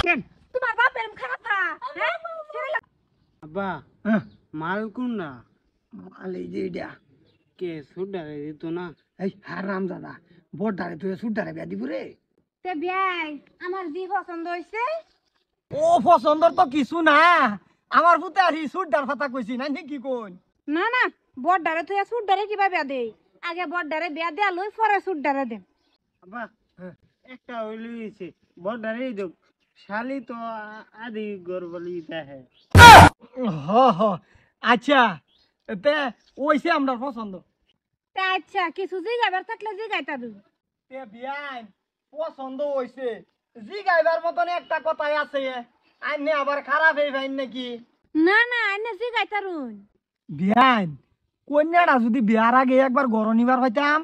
কেন তোমার বাপের খারাপ হ্যাঁ আব্বা মাল কোনটা মাল এই যে এটা কে সুডারে দিত না এই হারাম দাদা বড়দারে তুই সুডারে বিয়া দিব রে তে বিয়াই আমার জি পছন্দ হইছে ও পছন্দর তো কিছু না আমার পুতে আর সুডার কথা কইছি না কি কোন না না বড়ডারে তুই সুডডারে কিবা বিয়া দে আগে বড়ডারে বিয়া দে লই পরে সুডডারে দে আব্বা একটা হইছে বড়ারে দেখ শালি তো আদি গরবলি দেহে হ হ আচ্ছা তে ওইছে আমরা পছন্দ তে আচ্ছা কিছু জিগাবার থাকলে জিগাইতা দু তে বিয়ান পছন্দ হইছে জি গাইবার মতন একটা কথাই আছে আইনে আবার খারাপ হই ভাই নাকি না না আইনে জিগাইতারুন বিয়ান কন্যাটা যদি বিয়ার আগে একবার গড় নিবার হইতাম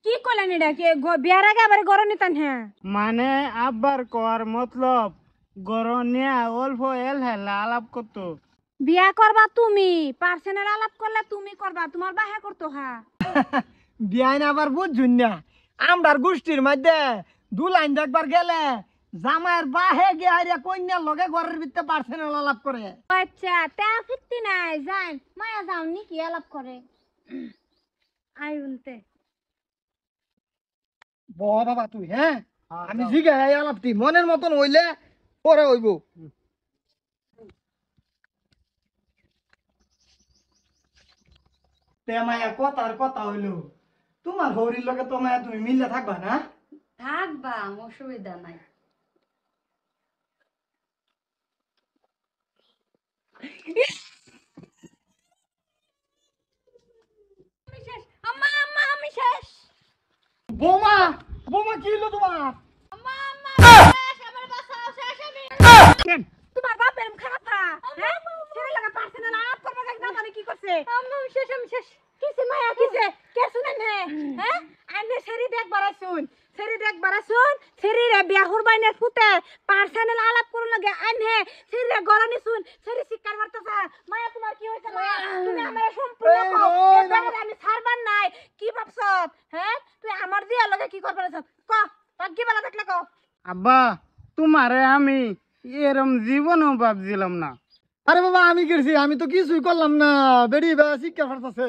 কি কইলেন এটা কি বিয়ার আগে আবার গরম নিতান হ্যাঁ মানে আব্বার কর মতলব গরনিয়া অল্প এল হেলা আলাপ করতো বিয়া করবা তুমি পার্সোনাল আলাপ করলে তুমি করবা তোমার বাহে করতো হ্যাঁ বিয়ান আবার বুঝছুন না আমরার গোষ্ঠীর মধ্যে দু লাইন একবার গেলে জামাইয়ের বাহে গিয়ে কন্যার লগে ঘরের ভিতরে পার্সোনাল আলাপ করে আচ্ছা তা ফিরতি নাই যাই মায়া যাও নি কি আলাপ করে আই বলতে বাবা তুই হ্যাঁ আমি জিগাই আলাপটি মনের মতন হইলে পরে হইব তে মায়া কথার কথা হইলো তোমার হরির লগে তো মায়া তুমি মিললে থাকবা না থাকবা অসুবিধা নাই আম্মা আম্মা আমি শেষ বোমা বোমা কি হলো তোমার আম্মা আম্মা শেষ আমার বাসাও শেষ আমি কেন তোমার বাপের খারাপ হ্যাঁ ছেলে লাগা পার্সোনাল আলাপ করবা দেখ না জানি কি করছে আম্মা আমি শেষ কিসে মায়া কিসে কে শুনেন হ্যাঁ আইনে সেরি দেখ বারাসুন সেরি রে বিয়া হরবাইনের ফুতে পার্সোনাল আলাপ করন লাগে আইনে সেরি রে গরানি শুন সেরি শিকার মারতেছা মায়া তোমার কি হইছে মায়া তুমি আমারে সম্পূর্ণ কও এবারে আমি ছাড়বার নাই কি ভাবছ হ্যাঁ তুই আমার দিয়া লগে কি করবার আছ ক তোর কি বলা থাকলে ক আব্বা তোমারে আমি এরম জীবনও ভাবছিলাম না আরে বাবা আমি গেছি আমি তো কিছুই করলাম না বেড়ি বা শিক্ষা ফারতাছে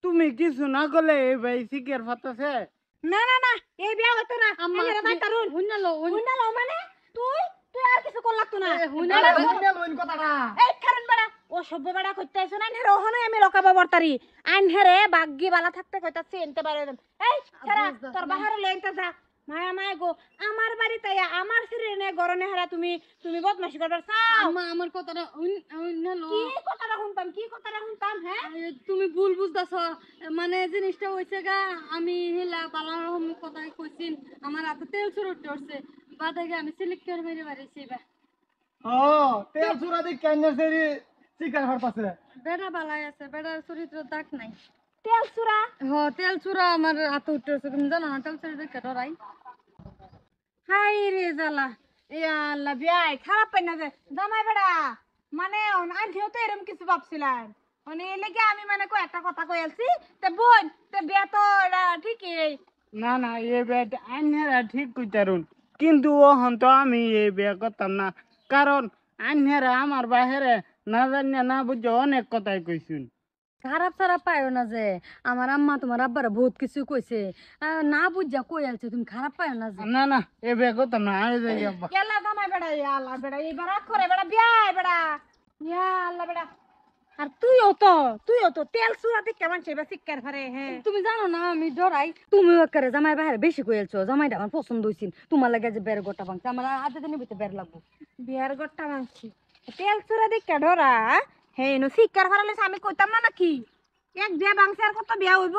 তুমি কিছু না করলে এই ভাই শিখের ফাটাছে না না না এই বিয়া হতো না আম্মা এরা ভাই তারুন হুনালো হুনালো মানে তুই তুই আর কিছু কর লাগতো না লইন কথাটা এই কারণ বড়া ও সভ্য বড়া কইতে আইছ না হেরে ওহনে আমি লকাবা বর্তারি আইন হেরে বাগ্গি বালা থাকতে কইতাছি এনতে পারে এই ছাড়া তোর বাহারে লইতে যা মায়া মায়া গো আমার বাড়িতে আমার সিরেনে গরনে হারা তুমি তুমি বদমাশি করবার চাও আম্মা আমার কথাটা হুনালো কি কথাটা শুনতাম হ্যাঁ তুমি ভুল বুঝতাছ মানে জিনিসটা হইছে গা আমি হেলা বালার কথা কইছিন আমার হাতে তেল ছুরতে উঠছে বাদাগে আমি সিলেক্ট করে মেরে বাড়িছি বা ও তেল চুরা দি কেন সেরি শিকার ফারতাছে বেড়া বালাই আছে বেড়ার চরিত্র দাগ নাই তেল সুরা তেল চুরা আমার হাতে উঠতেছে তুমি জানো না তেল চুরা দেখে ডরাই হাই রে জালা ইয়া আল্লাহ বিয়াই খারাপ পাই না যে জামাই বেড়া মানে আনছেও তো এরকম কিছু ভাবছিলাম মানে এই লেগে আমি মানে একটা কথা কই আলছি তে বোন তে বিয়া তো এটা ঠিকই না না এই বিয়াটা আইনেরা ঠিক কইতারুন কিন্তু ওহন তো আমি এই বিয়া করতাম না কারণ আইনেরা আমার বাহিরে না জানিয়া না বুঝে অনেক কথাই কইছুন খারাপ সারাপ পাইও না যে আমার আম্মা তোমার আব্বারা বহুত কিছু কইছে না বুঝা কই আলছে তুমি খারাপ পাইও না যে না না এই বিয়া করতাম না আরে যাই আব্বা কেলা জামাই বেড়া ইয়া আল্লাহ বেড়া এইবার রাগ করে বেড়া বিয়াই বেড়া ইয়া আল্লাহ বেড়া আর তুইও তো তেল সুরাতে কেমন সেবা শিক্ষার ফারে হ্যাঁ তুমি জানো না আমি ডরাই তুমি করে জামাই বাহিরে বেশি কই আলছো জামাইটা আমার পছন্দ হইছিল তোমার লাগে যে বের গোটা ভাঙছে আমার আধা দিনের ভিতরে বের লাগবো বিয়ার গট্টা মানছি তেল সুরা দেখে ডরা হে নো শিক্ষার ফারালে আমি কইতাম না নাকি এক বিয়া বাংছে আর কত বিয়া হইব